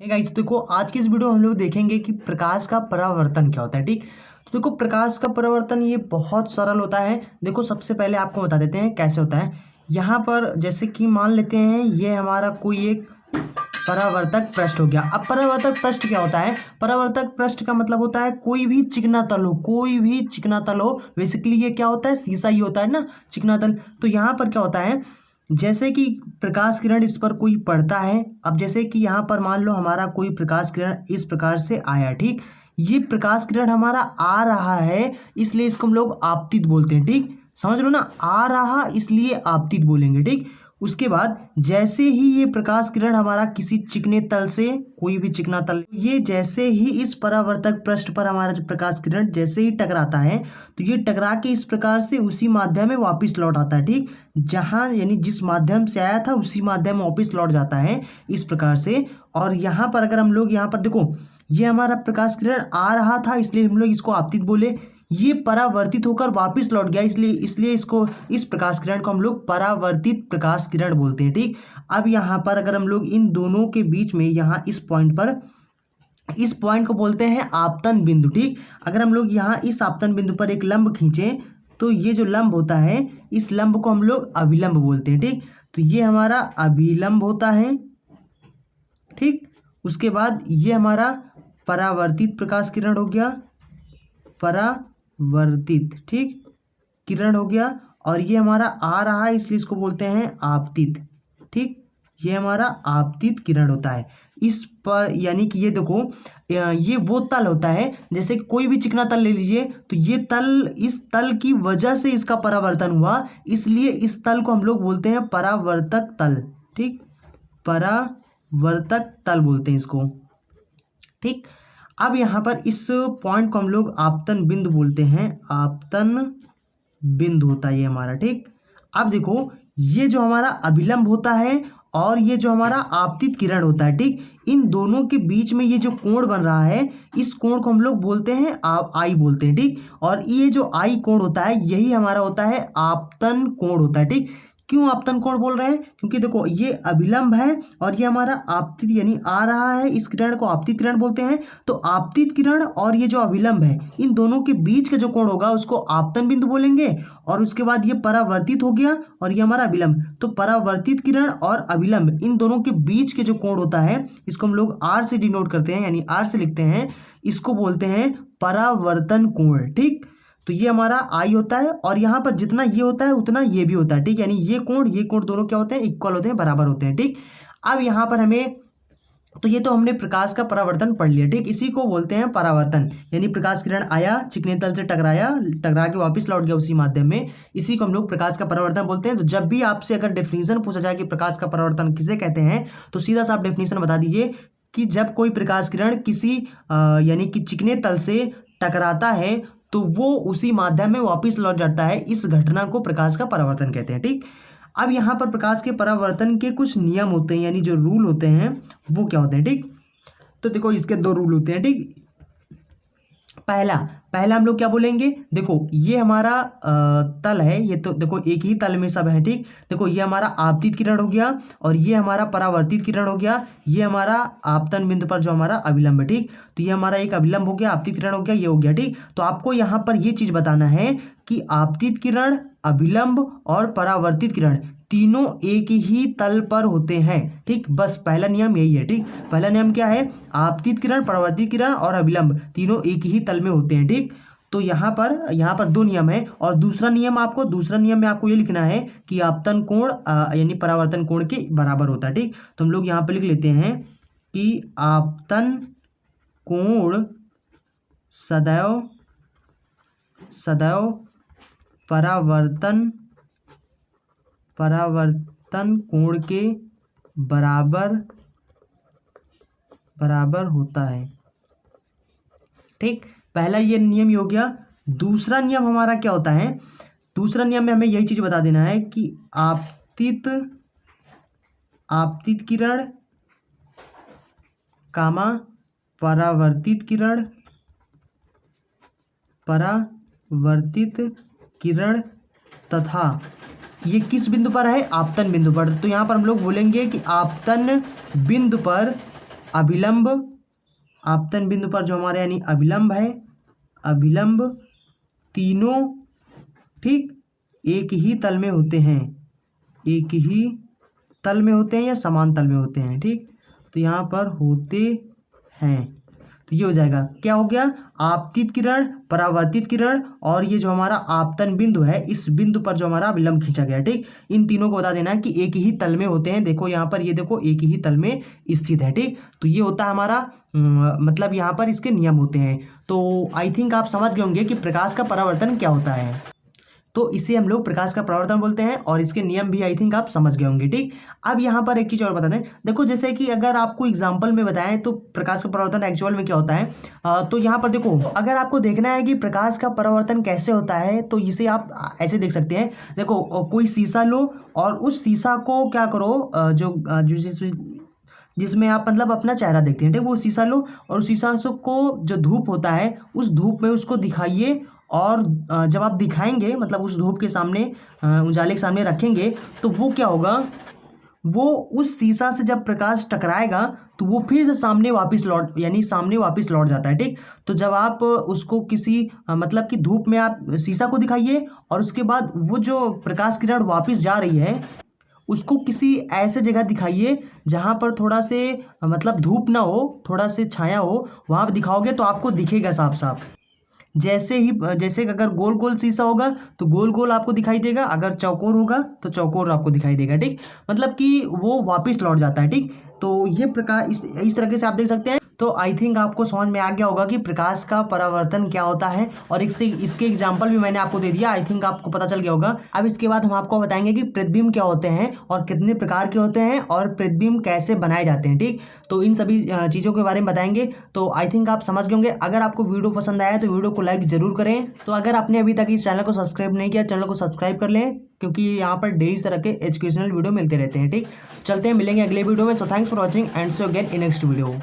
Guys देखो आज की इस वीडियो में हम लोग देखेंगे कि प्रकाश का परावर्तन क्या होता है। ठीक, तो देखो प्रकाश का परावर्तन ये बहुत सरल होता है। देखो सबसे पहले आपको बता देते हैं कैसे होता है। यहाँ पर जैसे कि मान लेते हैं ये हमारा कोई एक परावर्तक पृष्ठ हो गया। अब परावर्तक पृष्ठ क्या होता है? परावर्तक पृष्ठ का मतलब होता है कोई भी चिकना तल हो, कोई भी चिकना तल हो। बेसिकली ये क्या होता है? शीशा ही होता है ना, चिकना तल। तो यहाँ पर क्या होता है, जैसे कि प्रकाश किरण इस पर कोई पड़ता है। अब जैसे कि यहाँ पर मान लो हमारा कोई प्रकाश किरण इस प्रकार से आया। ठीक, ये प्रकाश किरण हमारा आ रहा है, इसलिए इसको हम लोग आपतित बोलते हैं। ठीक, समझ लो ना, आ रहा इसलिए आपतित बोलेंगे। ठीक, उसके बाद जैसे ही ये प्रकाश किरण हमारा किसी चिकने तल से, कोई भी चिकना तल, ये जैसे ही इस परावर्तक पृष्ठ पर हमारा जो प्रकाश किरण जैसे ही टकराता है तो ये टकरा के इस प्रकार से उसी माध्यम में वापस लौट आता है। ठीक, जहां यानी जिस माध्यम से आया था उसी माध्यम में वापस लौट जाता है इस प्रकार से। और यहाँ पर अगर हम लोग यहाँ पर देखो, ये हमारा प्रकाश किरण आ रहा था इसलिए हम लोग इसको आपतित बोले। ये परावर्तित होकर वापस लौट गया इसलिए इसलिए इसको, इस प्रकाश किरण को हम लोग परावर्तित प्रकाश किरण बोलते हैं। ठीक, अब यहाँ पर अगर हम लोग इन दोनों के बीच में यहाँ इस पॉइंट पर, इस पॉइंट को बोलते हैं आपतन बिंदु। ठीक, अगर हम लोग यहाँ इस आपतन बिंदु पर एक लंब खींचे तो ये जो लंब होता है इस लंब को हम लोग अभिलंब बोलते हैं। ठीक, तो ये हमारा अभिलंब होता है। ठीक, उसके बाद ये हमारा परावर्तित प्रकाश किरण हो गया, परावर्तित ठीक किरण हो गया। और ये हमारा आ रहा है इसलिए इसको बोलते हैं आपतित। ठीक, ये हमारा आपतित किरण होता है। इस पर यानी कि ये देखो, ये वो तल होता है, जैसे कोई भी चिकना तल ले लीजिए तो ये तल, इस तल की वजह से इसका परावर्तन हुआ, इसलिए इस तल को हम लोग बोलते हैं परावर्तक तल। ठीक, परावर्तक तल बोलते हैं इसको। ठीक, अब यहाँ पर इस पॉइंट को हम लोग आपतन बिंदु बोलते हैं, आपतन बिंदु होता है ये हमारा। ठीक, अब देखो ये जो हमारा अभिलंब होता है और ये जो हमारा आपतित किरण होता है, ठीक, इन दोनों के बीच में ये जो कोण बन रहा है इस कोण को हम लोग बोलते हैं आई बोलते हैं। ठीक, और ये जो आई कोण होता है यही हमारा होता है आपतन कोण होता है। ठीक, क्यों आपतन कोण बोल रहे हैं? क्योंकि देखो ये अभिलंब है और ये हमारा आपतित यानी आ रहा है, इस किरण को आपतित किरण बोलते हैं। तो आपतित किरण और ये जो अभिलंब है इन दोनों के बीच का जो कोण होगा उसको आपतन बिंदु बोलेंगे। और उसके बाद ये परावर्तित हो गया और ये हमारा अभिलंब, तो परावर्तित किरण और अभिलंब इन दोनों के बीच के जो कोण होता है इसको हम लोग आर से डिनोट करते हैं, यानी आर से लिखते हैं, इसको बोलते हैं परावर्तन कोण। ठीक, तो ये हमारा आई होता है और यहाँ पर जितना ये होता है उतना ये भी होता है। ठीक, यानी ये कोण दोनों क्या होते हैं? इक्वल होते हैं, बराबर होते हैं। ठीक, अब यहाँ पर हमें, तो ये तो हमने प्रकाश का परावर्तन पढ़ लिया। ठीक, इसी को बोलते हैं परावर्तन, यानी प्रकाश किरण आया, चिकने तल से टकराया, टकरा के वापस लौट गया उसी माध्यम में, इसी को हम लोग प्रकाश का परावर्तन बोलते हैं। तो जब भी आपसे अगर डेफिनेशन पूछा जाए कि प्रकाश का परावर्तन किसे कहते हैं तो सीधा सा आप डेफिनेशन बता दीजिए कि जब कोई प्रकाश किरण किसी यानी कि चिकने तल से टकराता है तो वो उसी माध्यम में वापस लौट जाता है, इस घटना को प्रकाश का परावर्तन कहते हैं। ठीक, अब यहाँ पर प्रकाश के परावर्तन के कुछ नियम होते हैं, यानी जो रूल होते हैं वो क्या होते हैं। ठीक, तो देखो इसके दो रूल होते हैं। ठीक, पहला हम लोग क्या बोलेंगे, देखो ये हमारा तल है, ये तो देखो एक ही तल में सब है। ठीक, देखो ये हमारा आपतित किरण हो गया और ये हमारा परावर्तित किरण हो गया, ये हमारा आपतन बिंदु पर जो हमारा अभिलंब है। ठीक, तो ये हमारा एक अभिलंब हो गया, आपतित किरण हो गया, ये हो गया। ठीक, तो आपको यहाँ पर ये चीज बताना है कि आपतित किरण, अभिलंब और परावर्तित किरण तीनों एक ही तल पर होते हैं। ठीक, बस पहला नियम यही है। ठीक, पहला नियम क्या है? आपतित किरण, परावर्तित किरण और अभिलंब तीनों एक ही तल में होते हैं। ठीक, तो यहाँ पर दो नियम है। और दूसरा नियम में आपको ये लिखना है कि आपतन कोण यानी परावर्तन कोण के बराबर होता है। ठीक, तो हम लोग यहाँ पर लिख लेते हैं कि आपतन कोण सदैव परावर्तन कोण के बराबर होता है। ठीक, पहला ये नियम ही हो गया। दूसरा नियम हमारा क्या होता है? दूसरा नियम में हमें यही चीज बता देना है कि आपतित किरण कामा परावर्तित किरण तथा ये किस बिंदु पर है? आपतन बिंदु पर। तो यहाँ पर हम लोग बोलेंगे कि आपतन बिंदु पर अभिलंब, आपतन बिंदु पर जो हमारे यानी अभिलंब है, अभिलंब तीनों ठीक एक ही तल में होते हैं, एक ही तल में होते हैं या समान तल में होते हैं। ठीक, तो यहाँ पर होते हैं, तो ये हो जाएगा, क्या हो गया, आपतित किरण, परावर्तित किरण और ये जो हमारा आपतन बिंदु है, इस बिंदु पर जो हमारा विलंब खींचा गया। ठीक, इन तीनों को बता देना है कि एक ही तल में होते हैं। देखो यहाँ पर, ये देखो एक ही तल में स्थित है। ठीक, तो ये होता है हमारा मतलब यहाँ पर इसके नियम होते हैं। तो आई थिंक आप समझ गए होंगे कि प्रकाश का परावर्तन क्या होता है। तो इसे हम लोग प्रकाश का परावर्तन बोलते हैं और इसके नियम भी आई थिंक आप समझ गए होंगे। ठीक, अब यहाँ पर एक चीज़ और बता दें, देखो जैसे कि अगर आपको एग्जांपल में बताएं तो प्रकाश का परावर्तन एक्चुअल में क्या होता है, तो यहाँ पर देखो, अगर आपको देखना है कि प्रकाश का परावर्तन कैसे होता है तो इसे आप ऐसे देख सकते हैं। देखो कोई शीशा लो और उस शीशा को क्या करो, जिसमें आप मतलब अपना चेहरा देखते हैं, ठीक, वो शीशा लो और उस शीशा को जो धूप होता है उस धूप में उसको दिखाइए और जब आप दिखाएंगे मतलब उस धूप के सामने, उजाले के सामने रखेंगे, तो वो क्या होगा, वो उस शीशा से जब प्रकाश टकराएगा तो वो फिर से सामने वापस लौट यानी सामने वापस लौट जाता है। ठीक, तो जब आप उसको किसी मतलब कि धूप में आप शीशा को दिखाइए और उसके बाद वो जो प्रकाश किरण वापस जा रही है उसको किसी ऐसे जगह दिखाइए जहाँ पर थोड़ा से मतलब धूप ना हो, थोड़ा से छाया हो, वहाँ पर दिखाओगे तो आपको दिखेगा साफ साफ। जैसे अगर गोल गोल शीशा होगा तो गोल गोल आपको दिखाई देगा, अगर चौकोर होगा तो चौकोर आपको दिखाई देगा। ठीक, मतलब कि वो वापस लौट जाता है। ठीक, तो ये प्रकार इस तरीके से आप देख सकते हैं। तो आई थिंक आपको समझ में आ गया होगा कि प्रकाश का परावर्तन क्या होता है और इसके एग्जाम्पल भी मैंने आपको दे दिया। आई थिंक आपको पता चल गया होगा। अब इसके बाद हम आपको बताएंगे कि प्रतिबिंब क्या होते हैं और कितने प्रकार के होते हैं और प्रतिबिंब कैसे बनाए जाते हैं। ठीक, तो इन सभी चीज़ों के बारे में बताएंगे। तो आई थिंक आप समझ गए होंगे। अगर आपको वीडियो पसंद आया तो वीडियो को लाइक जरूर करें। तो अगर आपने अभी तक इस चैनल को सब्सक्राइब नहीं किया, चैनल को सब्सक्राइब कर लें, क्योंकि यहाँ पर डेली इस तरह के एजुकेशनल वीडियो मिलते रहते हैं। ठीक, चलते हैं, मिलेंगे अगले वीडियो में। So thanks for watching and so again in next video.